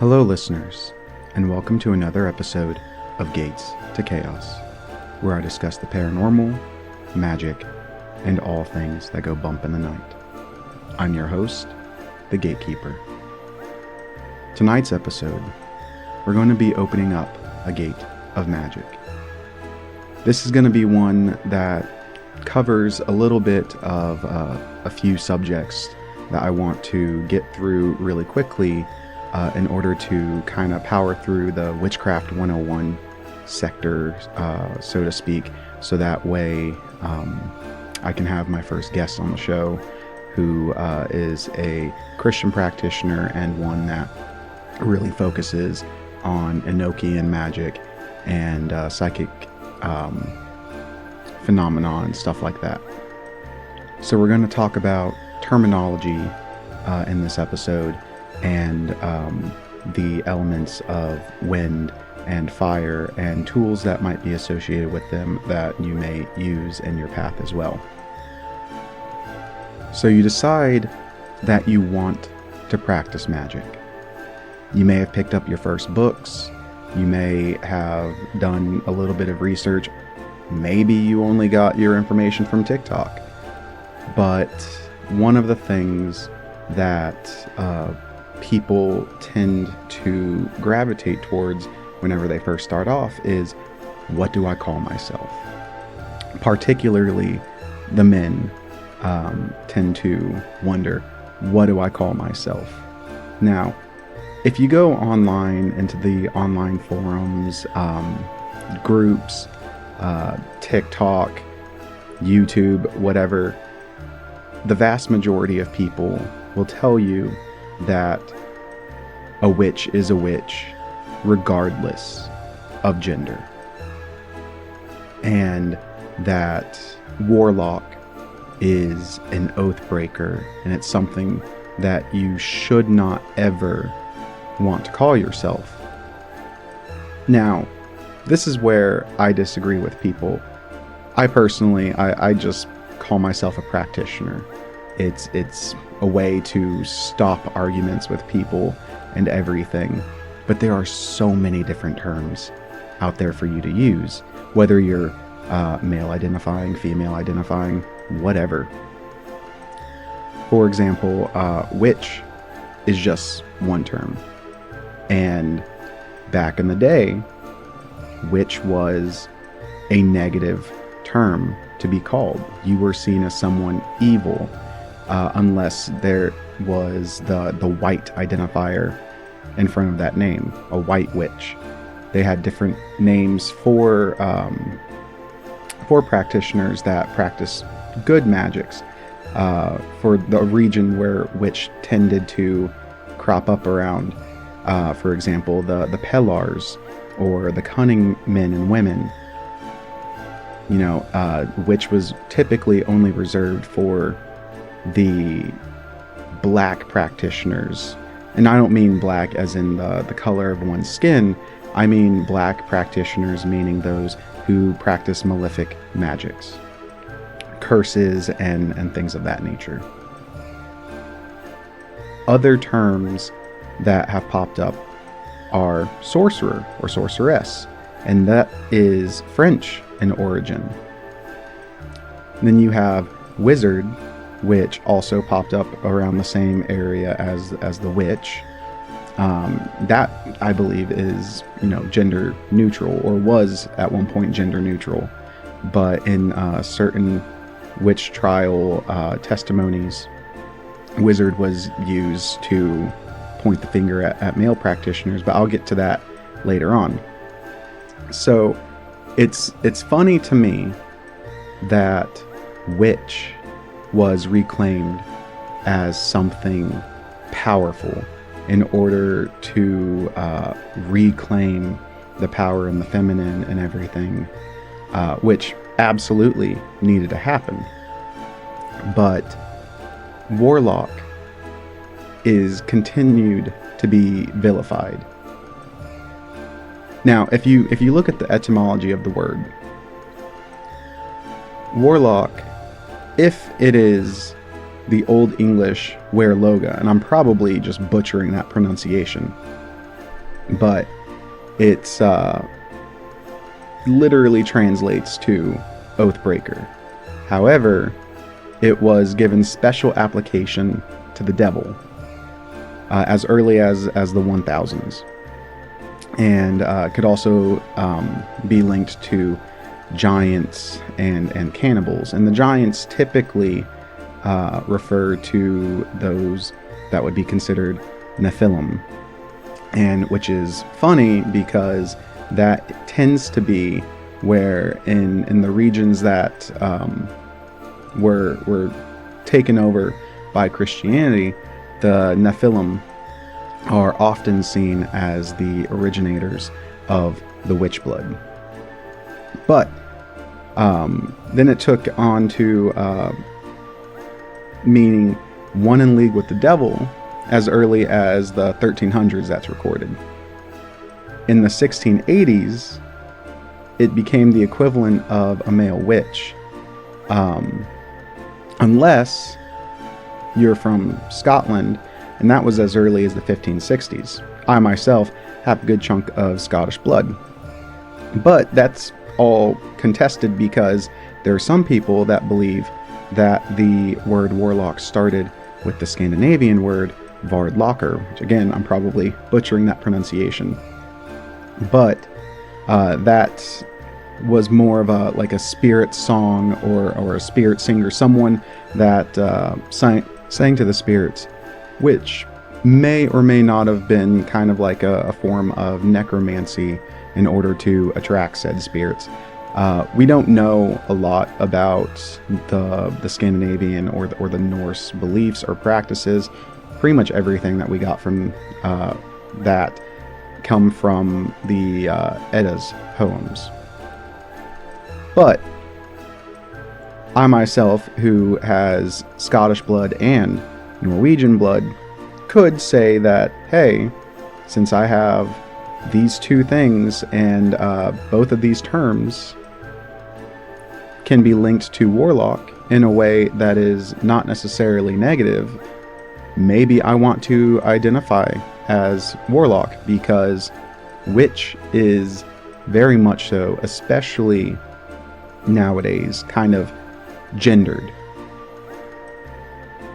Hello, listeners, and welcome to another episode of Gates to Chaos, where I discuss the paranormal, magic, and all things that go bump in the night. I'm your host, the Gatekeeper. Tonight's episode, we're going to be opening up a gate of magic. This is going to be one that covers a little bit of a few subjects that I want to get through really quickly in order to kind of power through the Witchcraft 101 sector, so to speak, so that way I can have my first guest on the show who is a Christian practitioner and one that really focuses on Enochian magic and psychic phenomena and stuff like that. So we're going to talk about terminology in this episode and the elements of wind and fire and tools that might be associated with them that you may use in your path as well. So you decide that you want to practice magic. You may have picked up your first books. You may have done a little bit of research. Maybe you only got your information from TikTok. But one of the things that people tend to gravitate towards whenever they first start off is, what do I call myself? Particularly the men tend to wonder, what do I call myself? Now, if you go online into the online forums, groups, TikTok, YouTube, whatever, the vast majority of people will tell you that a witch is a witch regardless of gender, and that warlock is an oath breaker, and it's something that you should not ever want to call yourself. Now, this is where I disagree with people. I personally, I just call myself a practitioner. It's a way to stop arguments with people and everything. But there are so many different terms out there for you to use, whether you're male identifying, female identifying, whatever. For example, witch is just one term. And back in the day, witch was a negative term to be called. You were seen as someone evil, unless there was the white identifier in front of that name, a white witch. They had different names for practitioners that practice good magics, for the region where witch tended to crop up around. For example, the Pellars, or the cunning men and women. You know, which was typically only reserved for the black practitioners. And I don't mean black as in the color of one's skin. I mean black practitioners, meaning those who practice malefic magics, curses, and things of that nature. Other terms that have popped up are sorcerer or sorceress, and that is French in origin. And then you have wizard, which also popped up around the same area as the witch. That, I believe, is, gender neutral, or was at one point gender neutral. But in certain witch trial testimonies, wizard was used to point the finger at male practitioners, but I'll get to that later on. So it's funny to me that witch was reclaimed as something powerful in order to reclaim the power in the feminine and everything, which absolutely needed to happen. But warlock is continued to be vilified. Now, if you look at the etymology of the word, warlock, if it is the Old English werloga, and I'm probably just butchering that pronunciation, but it's literally translates to Oathbreaker. However, it was given special application to the devil as early as the 1000s, and could also be linked to giants and cannibals. And the giants typically refer to those that would be considered Nephilim, and which is funny because that tends to be where in the regions that were taken over by Christianity, the Nephilim are often seen as the originators of the witch blood. But then it took on to meaning one in league with the devil as early as the 1300s. That's recorded. In the 1680s, it became the equivalent of a male witch, unless you're from Scotland, and that was as early as the 1560s. I myself have a good chunk of Scottish blood, but that's all contested because there are some people that believe that the word warlock started with the Scandinavian word Vardlocker, which again, I'm probably butchering that pronunciation, but that was more of a spirit song or a spirit singer, someone that sang to the spirits, which may or may not have been kind of like a form of necromancy in order to attract said spirits. We don't know a lot about the Scandinavian or the Norse beliefs or practices. Pretty much everything that we got from that come from the Edda's poems. But I myself, who has Scottish blood and Norwegian blood, could say that, hey, since I have these two things and both of these terms can be linked to warlock in a way that is not necessarily negative, maybe I want to identify as warlock, because witch is very much so, especially nowadays, kind of gendered.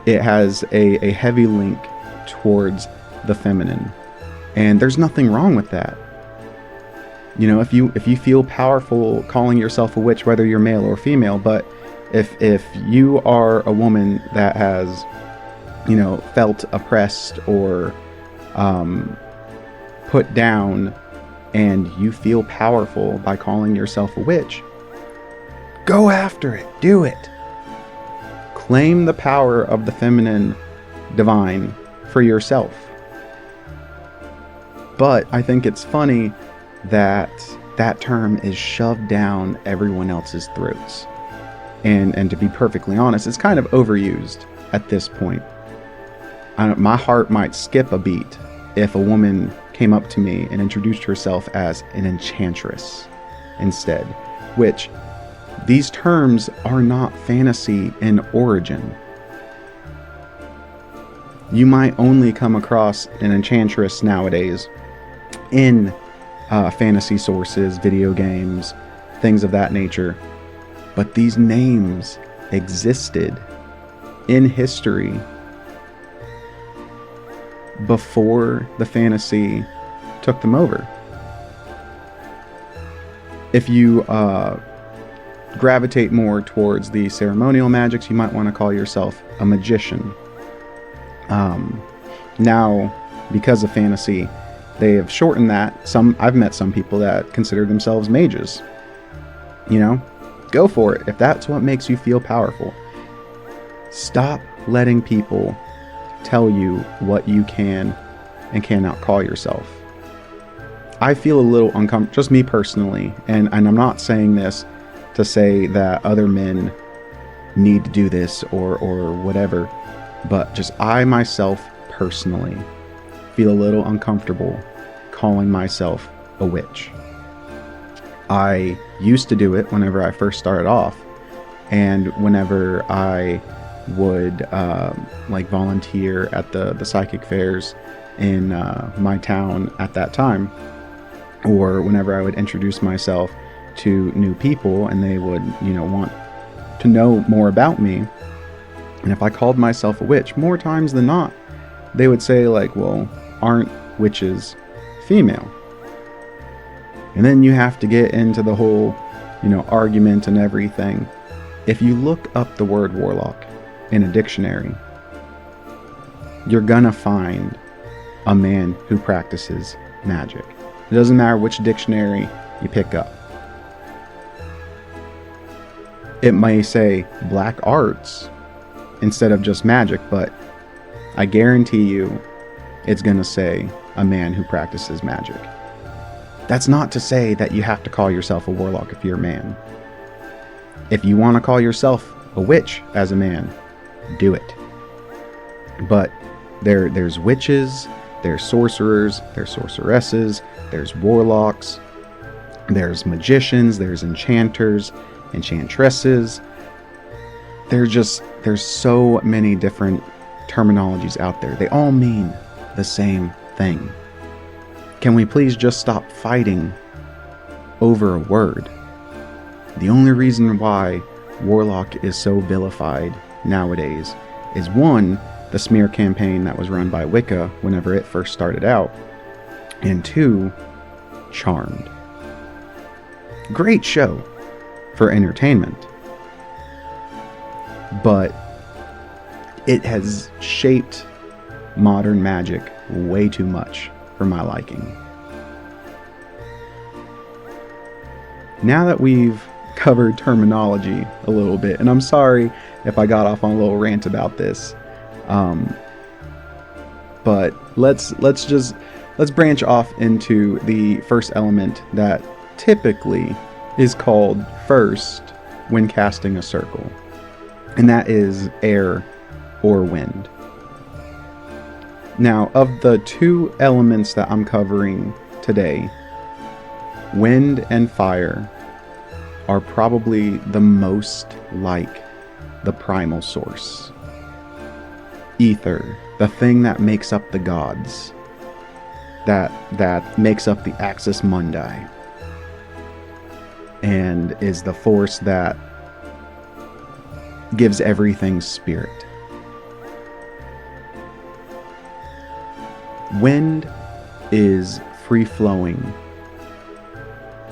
It has a heavy link towards the feminine, and there's nothing wrong with that. You know, if you feel powerful calling yourself a witch, whether you're male or female, but if you are a woman that has, you know, felt oppressed or put down, and you feel powerful by calling yourself a witch, go after it. Do it. Claim the power of the feminine divine for yourself. But I think it's funny that that term is shoved down everyone else's throats. And to be perfectly honest, it's kind of overused at this point. My heart might skip a beat if a woman came up to me and introduced herself as an enchantress instead, which these terms are not fantasy in origin. You might only come across an enchantress nowadays in fantasy sources, video games, things of that nature. But these names existed in history before the fantasy took them over. If you gravitate more towards the ceremonial magics, you might want to call yourself a magician. Now, because of fantasy, they have shortened that. I've met some people that consider themselves mages. You know, go for it if that's what makes you feel powerful. Stop letting people tell you what you can and cannot call yourself. I feel a little uncomfortable, just me personally, and I'm not saying this to say that other men need to do this or whatever, but just I myself personally feel a little uncomfortable calling myself a witch. I used to do it whenever I first started off, and whenever I would volunteer at the psychic fairs in my town at that time, or whenever I would introduce myself to new people and they would, want to know more about me. And if I called myself a witch, more times than not, they would say like, well, aren't witches female? And then you have to get into the whole, argument and everything. If you look up the word warlock in a dictionary, you're gonna find a man who practices magic. It doesn't matter which dictionary you pick up. It may say black arts instead of just magic, but I guarantee you it's gonna say a man who practices magic. That's not to say that you have to call yourself a warlock if you're a man. If you want to call yourself a witch as a man, do it. But there's witches, there's sorcerers, there's sorceresses, there's warlocks, there's magicians, there's enchanters, enchantresses. There's so many different terminologies out there. They all mean the same thing. Can we please just stop fighting over a word? The only reason why warlock is so vilified nowadays is, one, the smear campaign that was run by Wicca whenever it first started out, and two, Charmed. Great show for entertainment, but it has shaped modern magic way too much for my liking. Now that we've covered terminology a little bit, and I'm sorry if I got off on a little rant about this, but let's branch off into the first element that typically is called first when casting a circle, and that is air or wind. Now, of the two elements that I'm covering today, wind and fire are probably the most like the primal source. Ether, the thing that makes up the gods, that makes up the Axis Mundi, and is the force that gives everything spirit. Wind is free-flowing.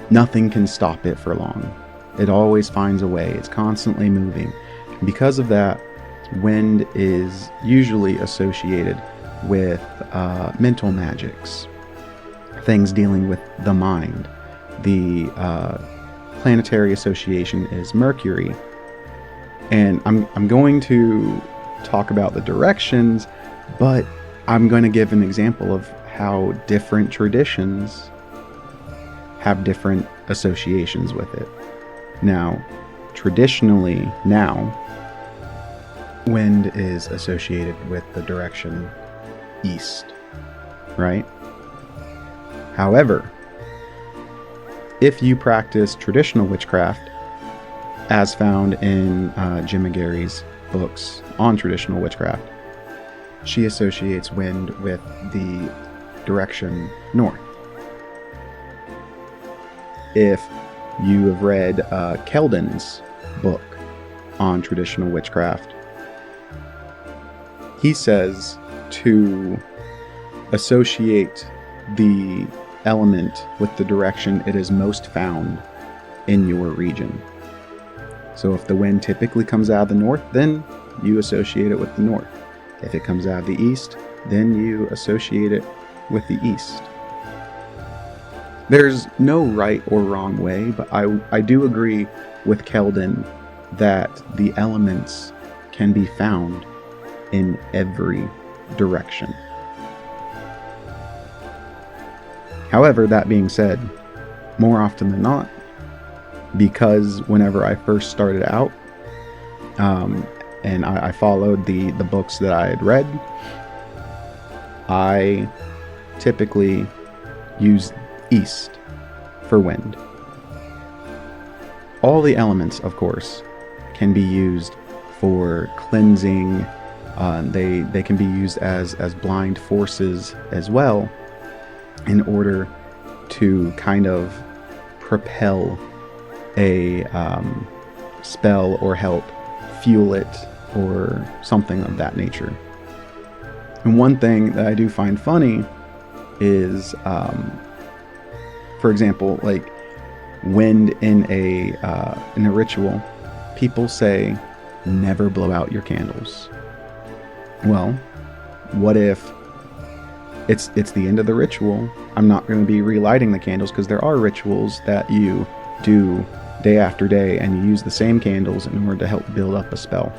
Nothing can stop it for long. It always finds a way. It's constantly moving. Because of that, wind is usually associated with mental magics, things dealing with the mind. The planetary association is Mercury. And I'm going to talk about the directions, but I'm going to give an example of how different traditions have different associations with it. Now, traditionally, wind is associated with the direction east, right? However, if you practice traditional witchcraft, as found in Jim McGarry's books on traditional witchcraft, she associates wind with the direction north. If you have read Keldon's book on traditional witchcraft, he says to associate the element with the direction it is most found in your region. So if the wind typically comes out of the north, then you associate it with the north. If it comes out of the east, then you associate it with the east. There's no right or wrong way, but I do agree with Keldon that the elements can be found in every direction. However, that being said, more often than not, because whenever I first started out, and I followed the books that I had read, I typically used east for wind. All the elements, of course, can be used for cleansing They can be used as blind forces as well, in order to kind of propel a spell or help fuel it or something of that nature. And one thing that I do find funny is, for example, like wind in a ritual, people say never blow out your candles. Well, what if it's the end of the ritual? I'm not going to be relighting the candles, because there are rituals that you do day after day and you use the same candles in order to help build up a spell.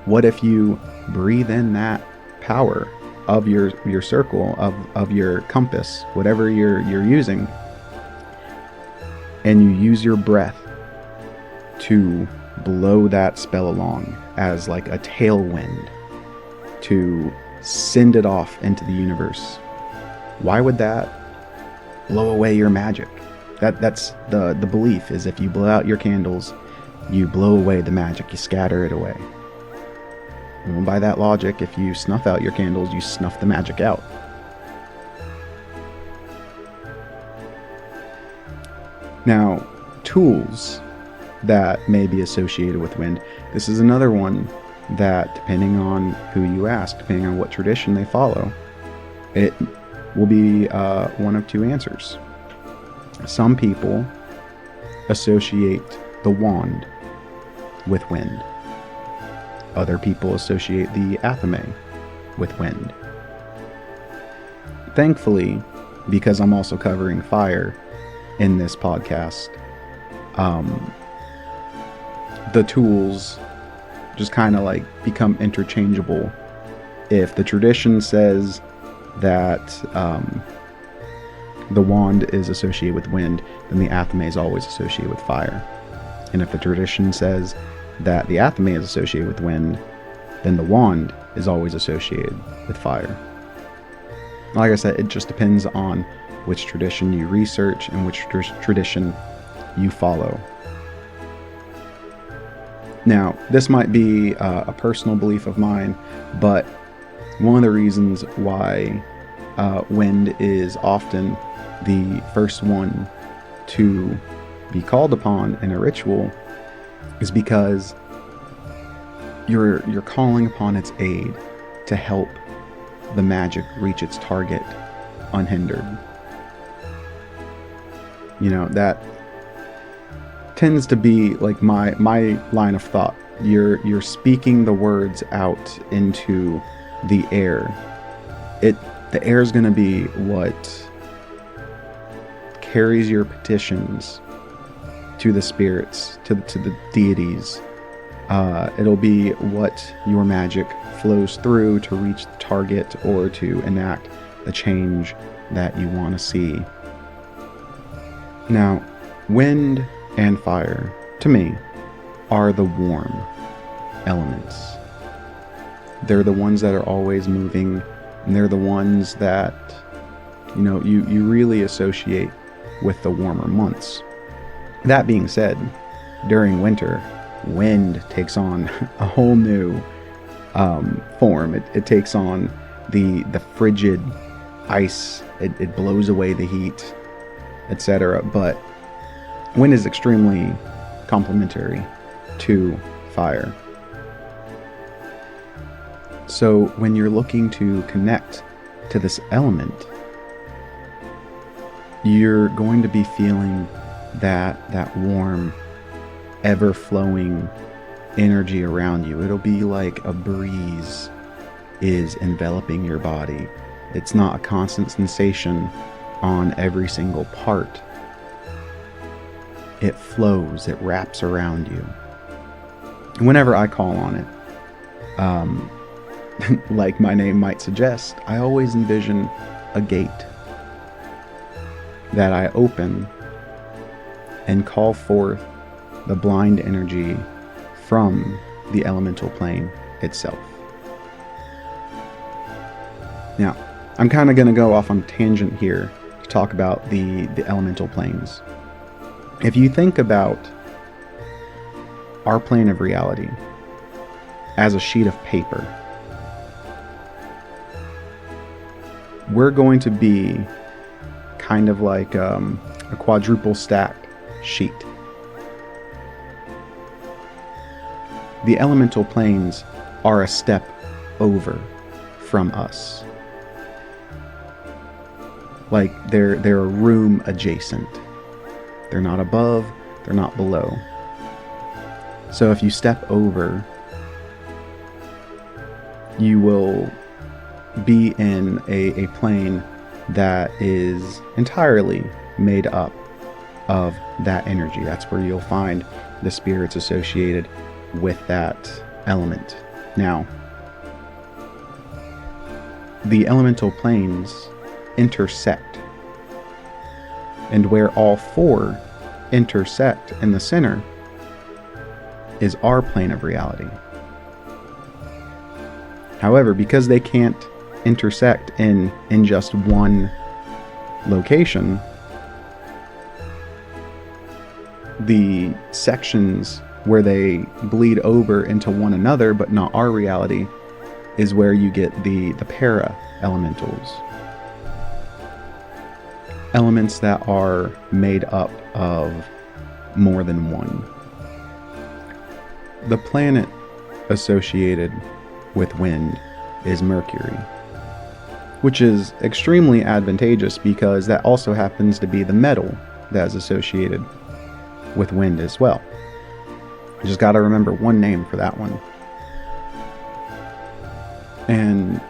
What if you breathe in that power of your circle, of your compass, whatever you're using, and you use your breath to blow that spell along as like a tailwind to send it off into the universe? Why would that blow away your magic? That's the belief, is if you blow out your candles, you blow away the magic, you scatter it away. Well, by that logic, if you snuff out your candles, you snuff the magic out. Now, tools that may be associated with wind. This is another one that, depending on who you ask, depending on what tradition they follow, it will be one of two answers. Some people associate the wand with wind. Other people associate the Athame with wind. Thankfully, because I'm also covering fire in this podcast, the tools just kind of like become interchangeable. If the tradition says that the wand is associated with wind, then the Athame is always associated with fire. And if the tradition says that the Athame is associated with wind, then the wand is always associated with fire. Like I said, it just depends on which tradition you research and which tradition you follow. Now, this might be a personal belief of mine, but one of the reasons why wind is often the first one to be called upon in a ritual is because you're calling upon its aid to help the magic reach its target unhindered. You know, that tends to be like my line of thought. You're speaking the words out into the air. The air is going to be what carries your petitions to the spirits, to the deities. It'll be what your magic flows through to reach the target or to enact the change that you want to see. Now, wind and fire, to me, are the warm elements. They're the ones that are always moving, and they're the ones that, you know, you really associate with the warmer months. That being said, during winter, wind takes on a whole new form. It takes on the frigid ice. It blows away the heat, etc. But wind is extremely complementary to fire. So when you're looking to connect to this element, you're going to be feeling that warm, ever-flowing energy around you. It'll be like a breeze is enveloping your body. It's not a constant sensation on every single part. It flows, it wraps around you. Whenever I call on it, like my name might suggest, I always envision a gate that I open and call forth the blind energy from the elemental plane itself. Now, I'm kind of going to go off on a tangent here to talk about the elemental planes. If you think about our plane of reality as a sheet of paper. We're going to be kind of like a quadruple stack sheet. The elemental planes are a step over from us. Like they're a room adjacent. They're not above, they're not below. So if you step over, you will be in a plane that is entirely made up of that energy. That's where you'll find the spirits associated with that element. Now, the elemental planes intersect, and where all four intersect in the center is our plane of reality. However, because they can't intersect in just one location, the sections where they bleed over into one another but not our reality is where you get the para elementals. Elements that are made up of more than one. The planet associated with wind is Mercury, which is extremely advantageous because that also happens to be the metal that is associated with wind as well. You just got to remember one name for that one. And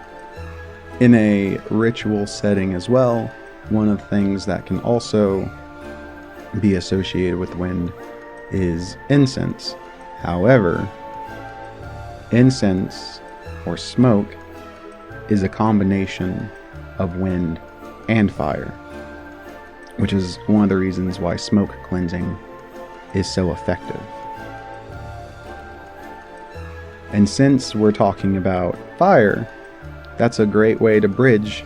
in a ritual setting as well, one of the things that can also be associated with wind is incense. However, incense or smoke is a combination of wind and fire, which is one of the reasons why smoke cleansing is so effective. And since we're talking about fire, that's a great way to bridge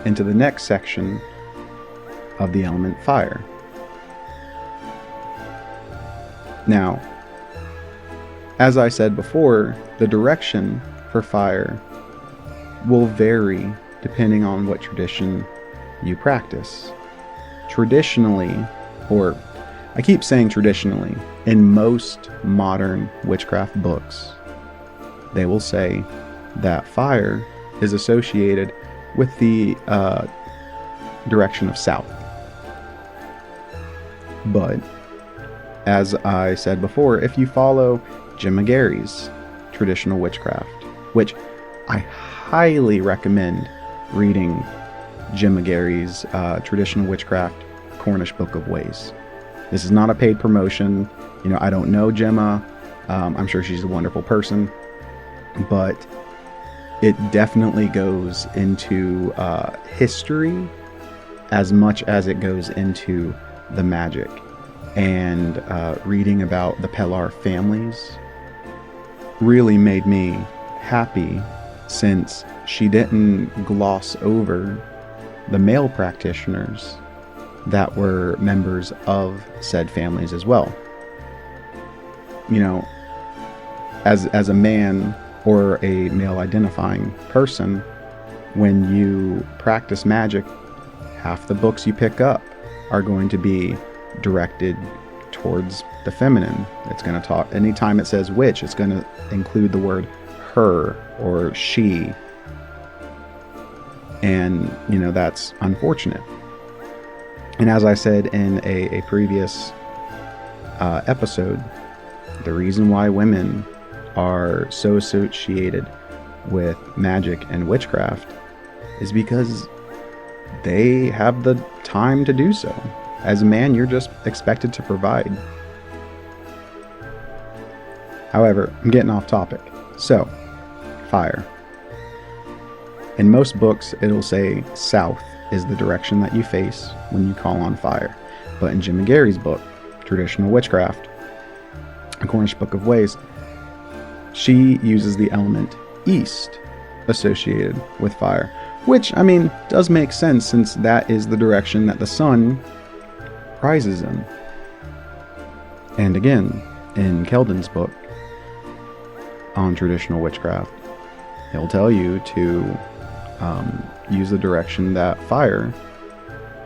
into the next section of the element fire. Now, as I said before, the direction for fire will vary depending on what tradition you practice. Traditionally, or I keep saying traditionally, in most modern witchcraft books, they will say that fire is associated with the direction of south. But, as I said before, if you follow Jim McGarry's traditional witchcraft, which I highly recommend reading Jim McGarry's traditional witchcraft Cornish Book of Ways. This is not a paid promotion. You know, I don't know Gemma. I'm sure she's a wonderful person, but it definitely goes into history as much as it goes into the magic. And reading about the Pellar families really made me happy, since she didn't gloss over the male practitioners that were members of said families as well. You know, as a man or a male identifying person, when you practice magic, half the books you pick up are going to be directed towards the feminine. It's going to talk, anytime it says witch, it's going to include the word her or she. And, you know, that's unfortunate. And as I said in a previous episode, the reason why women are so associated with magic and witchcraft is because they have the time to do so. As a man, you're just expected to provide. However, I'm getting off topic. So, fire. In most books, it'll say south is the direction that you face when you call on fire. But in Jim McGarry's book, Traditional Witchcraft, A Cornish Book of Ways, she uses the element east associated with fire. Which, I mean, does make sense, since that is the direction that the sun rises in. And again, in Keldon's book, on traditional witchcraft. He'll tell you to use the direction that fire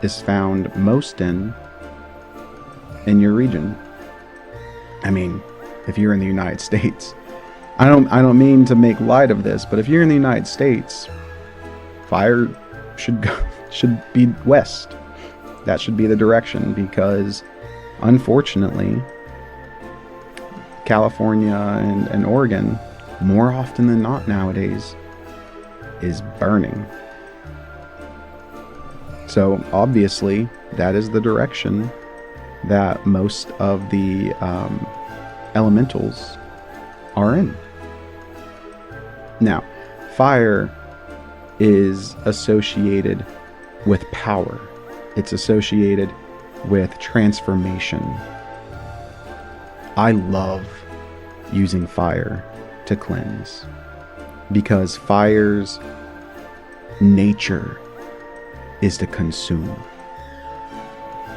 is found most in your region. I mean, if you're in the United States, I don't mean to make light of this, but if you're in the United States, fire should be west. That should be the direction, because unfortunately, California and Oregon, more often than not nowadays, is burning. So obviously, that is the direction that most of the elementals are in. Now, fire is associated with power. It's associated with transformation. I love using fire to cleanse, because fire's nature is to consume.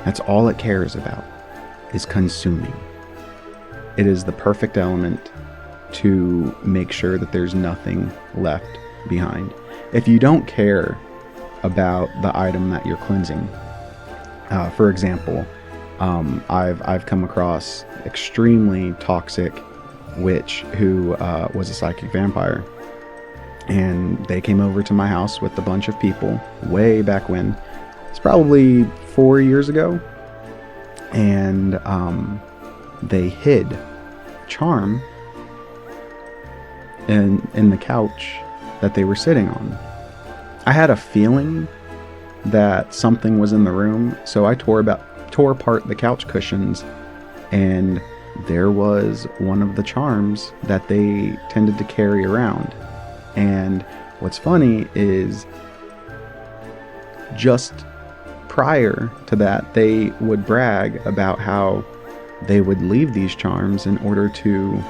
That's all it cares about, is consuming. It is the perfect element to make sure that there's nothing left behind. If you don't care about the item that you're cleansing, for example, I've come across extremely toxic witch who was a psychic vampire, and they came over to my house with a bunch of people way back when. It's probably 4 years ago, and they hid a charm in the couch that they were sitting on. I had a feeling that something was in the room, so I tore apart the couch cushions, and there was one of the charms that they tended to carry around. And what's funny is, just prior to that, they would brag about how they would leave these charms in order to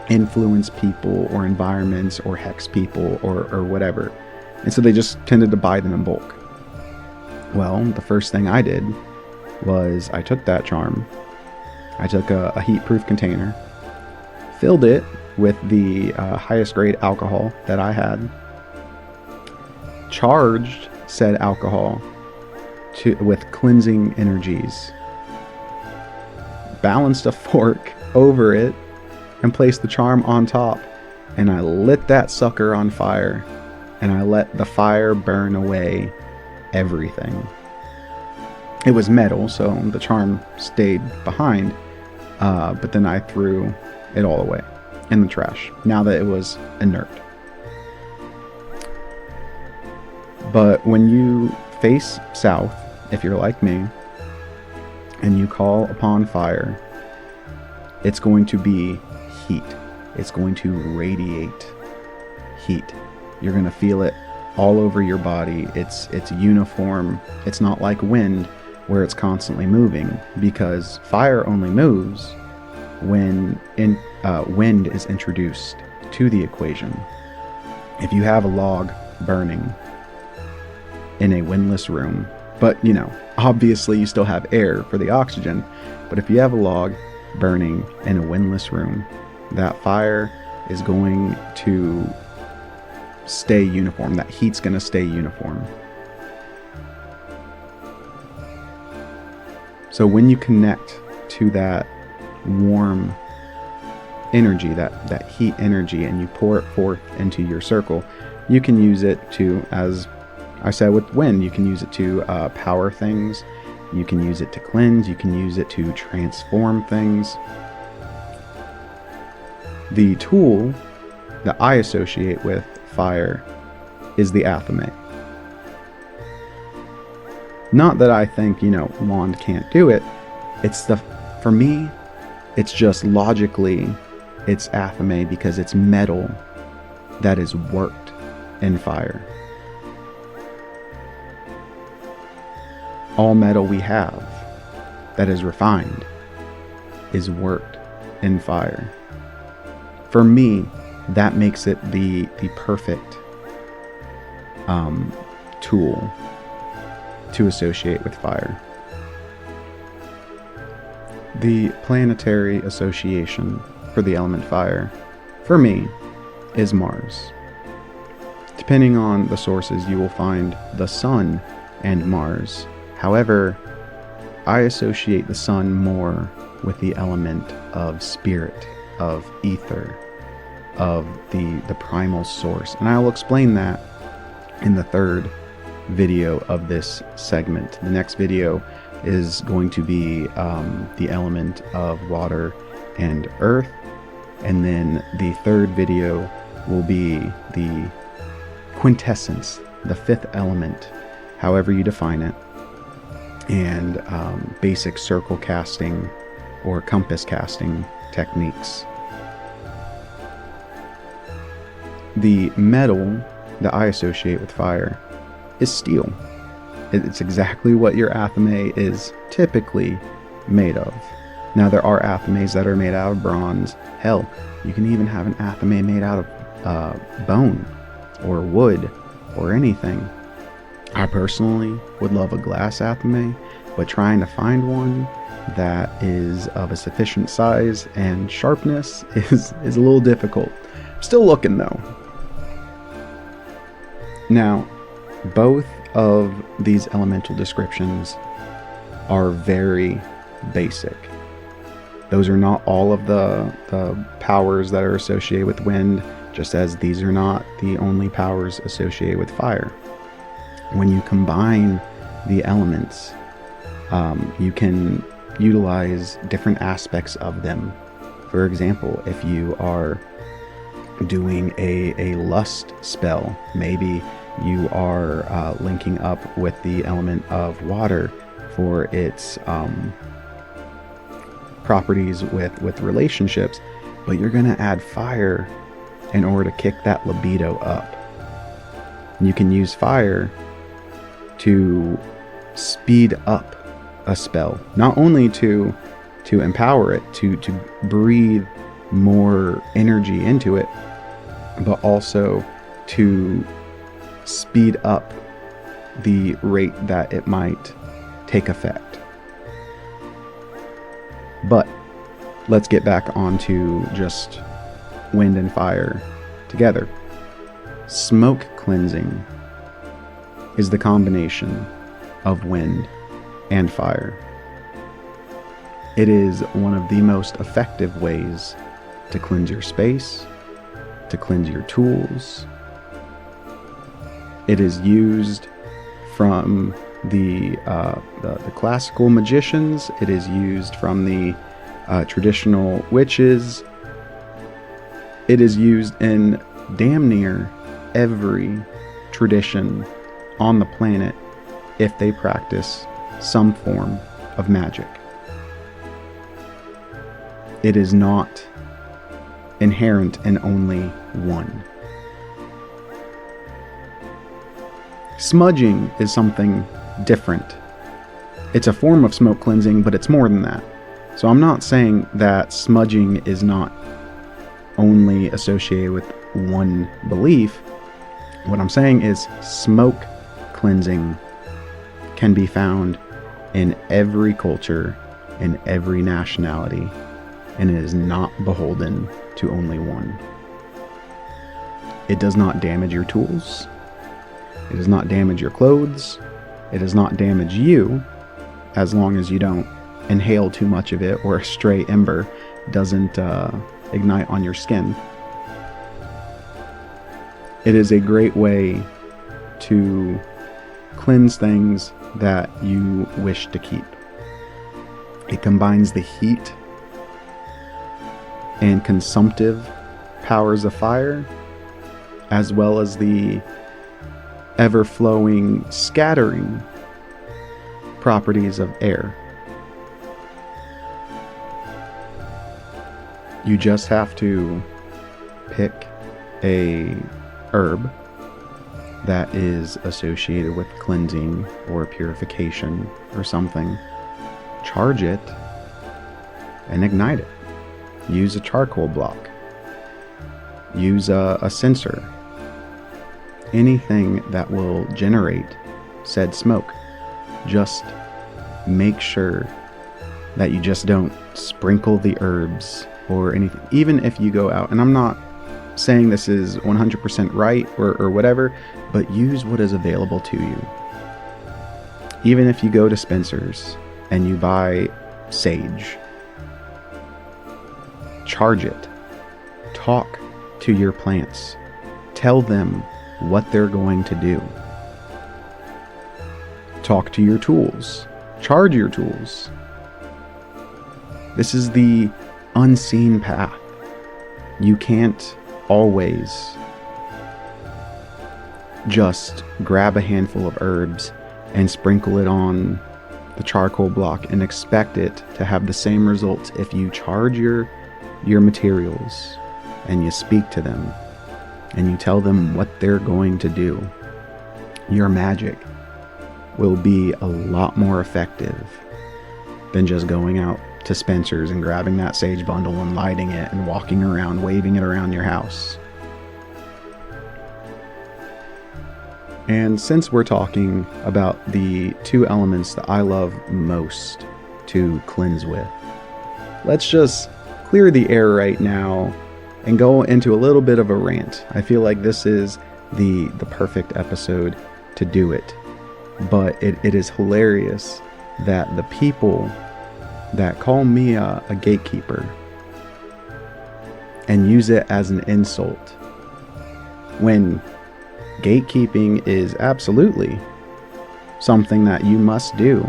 influence people or environments or hex people or whatever. And so they just tended to buy them in bulk. Well, the first thing I did was I took that charm, I took a heat-proof container, filled it with the highest grade alcohol that I had, charged said alcohol with cleansing energies, balanced a fork over it, and placed the charm on top, and I lit that sucker on fire, and I let the fire burn away everything. It was metal, so the charm stayed behind, but then I threw it all away in the trash, now that it was inert. But when you face south, if you're like me, and you call upon fire, it's going to be heat. It's going to radiate heat. You're going to feel it all over your body. It's uniform. It's not like wind, where it's constantly moving, because fire only moves when wind is introduced to the equation. If you have a log burning in a windless room, but obviously you still have air for the oxygen, but if you have a log burning in a windless room, that fire is going to stay uniform. That heat's going to stay uniform. So when you connect to that warm energy, that heat energy, and you pour it forth into your circle, you can use it to, as I said with wind, you can use it to power things, you can use it to cleanse, you can use it to transform things. The tool that I associate with fire is the Athame. Not that I think, wand can't do it. For me, it's just logically, it's Athame, because it's metal that is worked in fire. All metal we have that is refined is worked in fire. For me, that makes it the perfect tool to associate with fire. The Planetary Association for the element fire for me, is Mars. Depending on the sources, you will find the Sun and Mars. However, I associate the Sun more with the element of spirit, of ether, of the primal source. And I will explain that in the third video of this segment. The next video is going to be the element of water and earth. And then the third video will be the quintessence, the fifth element, however you define it, and basic circle casting or compass casting techniques. The metal that I associate with fire is steel. It's exactly what your Athame is typically made of. Now, there are Athames that are made out of bronze. Hell, you can even have an Athame made out of bone or wood or anything. I personally would love a glass Athame, but trying to find one that is of a sufficient size and sharpness is a little difficult. Still looking though. Now, both of these elemental descriptions are very basic. Those are not all of the powers that are associated with wind, just as these are not the only powers associated with fire. When you combine the elements, you can utilize different aspects of them. For example, if you are doing a lust spell, maybe you are linking up with the element of water for its properties with relationships, but you're going to add fire in order to kick that libido up. You can use fire to speed up a spell, not only to empower it, to breathe more energy into it, but also to speed up the rate that it might take effect. But let's get back onto just wind and fire together. Smoke cleansing is the combination of wind and fire. It is one of the most effective ways to cleanse your space, to cleanse your tools. It is used from the classical magicians. It is used from the traditional witches. It is used in damn near every tradition on the planet if they practice some form of magic. It is not inherent in only one. Smudging is something different. It's a form of smoke cleansing, but it's more than that. So I'm not saying that smudging is not only associated with one belief. What I'm saying is smoke cleansing can be found in every culture, in every nationality, and it is not beholden to only one. It does not damage your tools. It does not damage your clothes. It does not damage you, as long as you don't inhale too much of it or a stray ember doesn't ignite on your skin. It is a great way to cleanse things that you wish to keep. It combines the heat and consumptive powers of fire, as well as the ever-flowing, scattering properties of air. You just have to pick a herb that is associated with cleansing or purification or something, charge it, and ignite it. Use a charcoal block. Use a censer. Anything that will generate said smoke. Just make sure that you just don't sprinkle the herbs or anything. Even if you go out, and I'm not saying this is 100% right or whatever, but use what is available to you. Even if you go to Spencer's and you buy sage, charge it. Talk to your plants. Tell them what they're going to do. Talk to your tools. Charge your tools. This is the unseen path. You can't always just grab a handful of herbs and sprinkle it on the charcoal block and expect it to have the same results if you charge your materials and you speak to them and you tell them what they're going to do. Your magic will be a lot more effective than just going out to Spencer's and grabbing that sage bundle and lighting it and walking around, waving it around your house. And since we're talking about the two elements that I love most to cleanse with, let's just clear the air right now and go into a little bit of a rant. I feel like this is the perfect episode to do it. But it is hilarious that the people that call me a gatekeeper and use it as an insult, when gatekeeping is absolutely something that you must do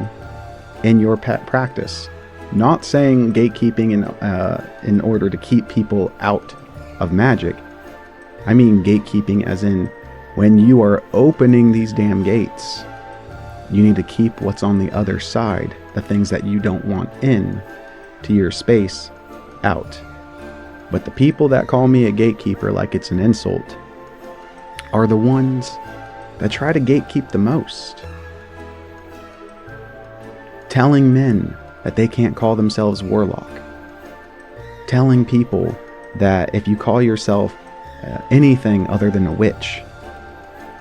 in your pet practice. Not saying gatekeeping in order to keep people out of magic. I mean gatekeeping as in when you are opening these damn gates, you need to keep what's on the other side, the things that you don't want in to your space, out. But the people that call me a gatekeeper like it's an insult are the ones that try to gatekeep the most. Telling men that they can't call themselves warlock. Telling people that if you call yourself anything other than a witch,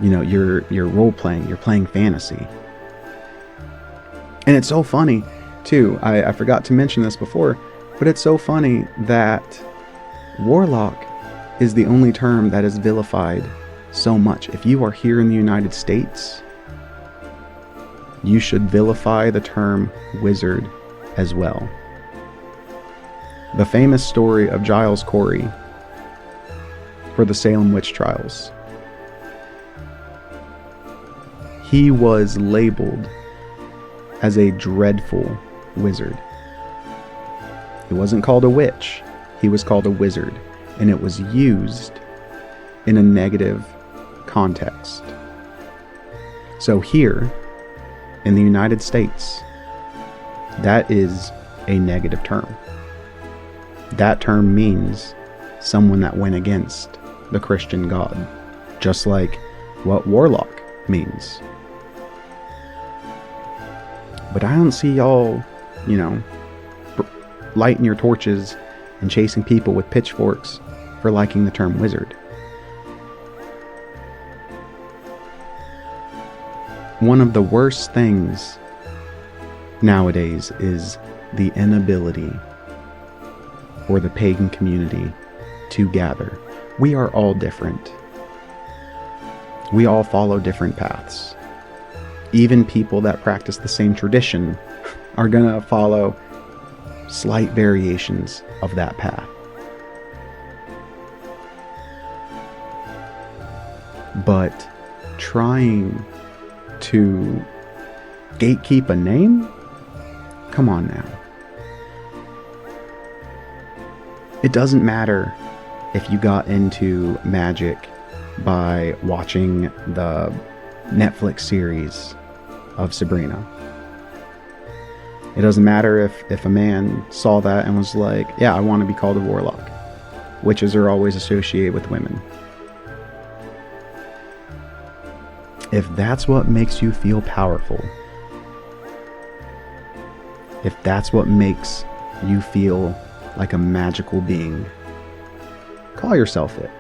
you know, you're role-playing, you're playing fantasy. And it's so funny, too. I forgot to mention this before, but it's so funny that warlock is the only term that is vilified so much. If you are here in the United States, you should vilify the term wizard as well. The famous story of Giles Corey for the Salem witch trials. He was labeled as a dreadful wizard. He wasn't called a witch, he was called a wizard, and it was used in a negative context. So here, in the United States, that is a negative term. That term means someone that went against the Christian God, just like what warlock means. But I don't see y'all, lighting your torches and chasing people with pitchforks for liking the term wizard. One of the worst things nowadays is the inability for the pagan community to gather. We are all different. We all follow different paths. Even people that practice the same tradition are gonna follow slight variations of that path. But trying to gatekeep a name? Come on now. It doesn't matter if you got into Magick by watching the Netflix series of Sabrina. It doesn't matter if a man saw that and was like, yeah, I want to be called a warlock. Witches are always associated with women. If that's what makes you feel powerful, if that's what makes you feel like a magical being, call yourself it.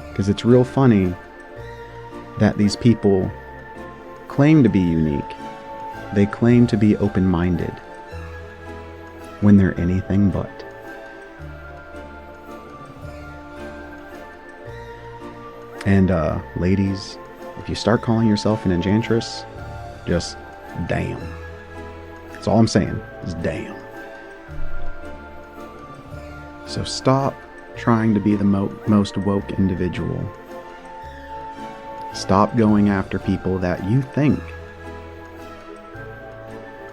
Because it's real funny that these people claim to be unique. They claim to be open-minded when they're anything but. And ladies, if you start calling yourself an enchantress, just damn. That's all I'm saying, is damn. So stop trying to be the most woke individual. Stop going after people that you think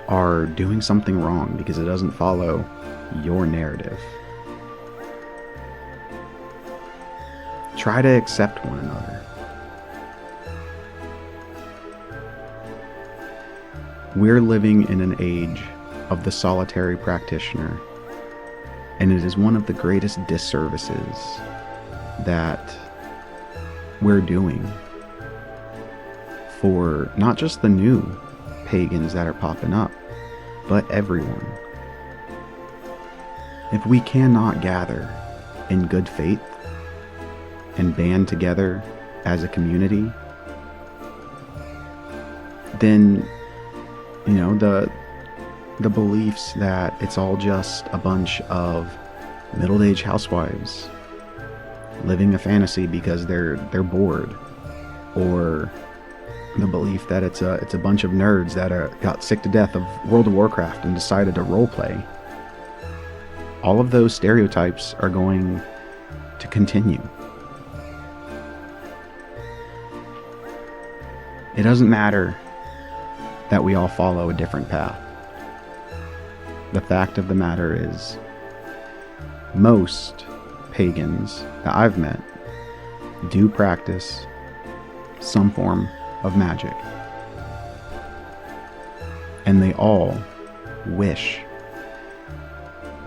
are doing something wrong because it doesn't follow your narrative. Try to accept one another. We're living in an age of the solitary practitioner, and it is one of the greatest disservices that we're doing for not just the new pagans that are popping up, but everyone. If we cannot gather in good faith and band together as a community, then, you know, the beliefs that it's all just a bunch of middle-aged housewives living a fantasy because they're bored, or the belief that it's a bunch of nerds that got sick to death of World of Warcraft and decided to roleplay. All of those stereotypes are going to continue. It doesn't matter that we all follow a different path. The fact of the matter is, most pagans that I've met do practice some form of magic. And they all wish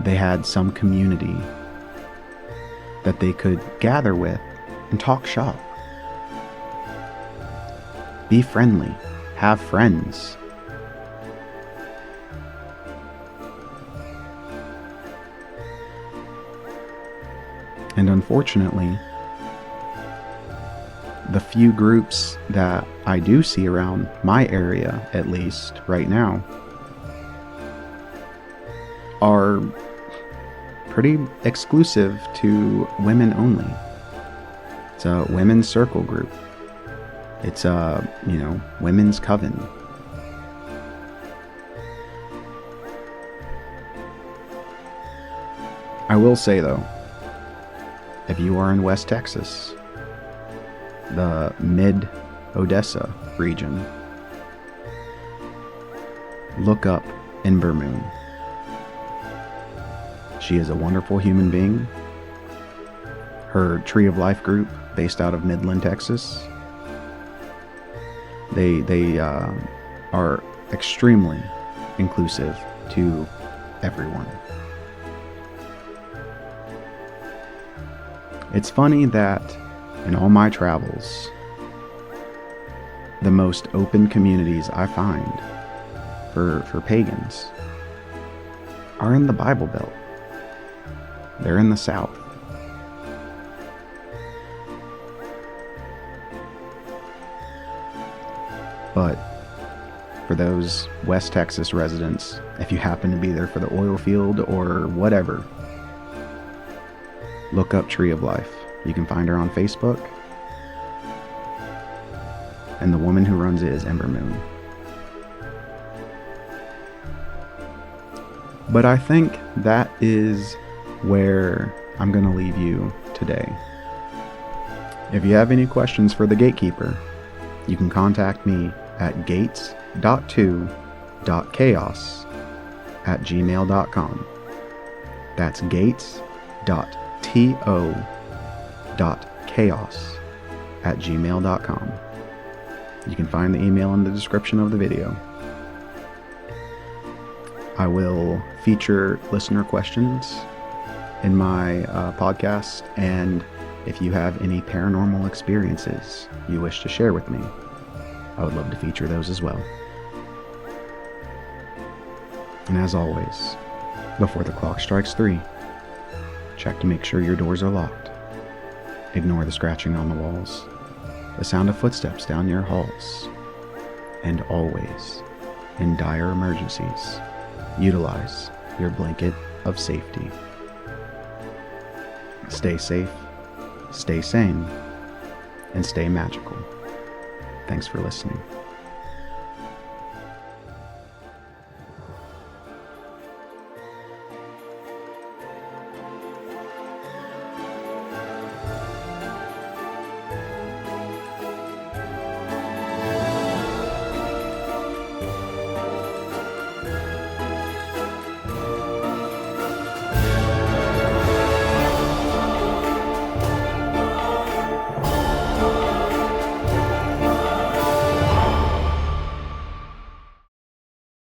they had some community that they could gather with and talk shop. Be friendly. Have friends. And unfortunately, the few groups that I do see around my area, at least right now, are pretty exclusive to women only. It's a women's circle group. It's a, women's coven. I will say though, if you are in West Texas, the mid-Odessa region, look up Ember Moon. She is a wonderful human being. Her Tree of Life group, based out of Midland, Texas, they are extremely inclusive to everyone. It's funny that in all my travels, the most open communities I find for pagans are in the Bible Belt. They're in the South. But for those West Texas residents, if you happen to be there for the oil field or whatever, look up Tree of Life. You can find her on Facebook. And the woman who runs it is Ember Moon. But I think that is where I'm going to leave you today. If you have any questions for the Gatekeeper, you can contact me at gates.2.chaos@gmail.com. That's gates.to.chaos@gmail.com. You can find the email in the description of the video. I will feature listener questions in my podcast, and if you have any paranormal experiences you wish to share with me, I would love to feature those as well. And as always, before the clock strikes 3, check to make sure your doors are locked. Ignore the scratching on the walls, the sound of footsteps down your halls, and always, in dire emergencies, utilize your blanket of safety. Stay safe, stay sane, and stay magical. Thanks for listening.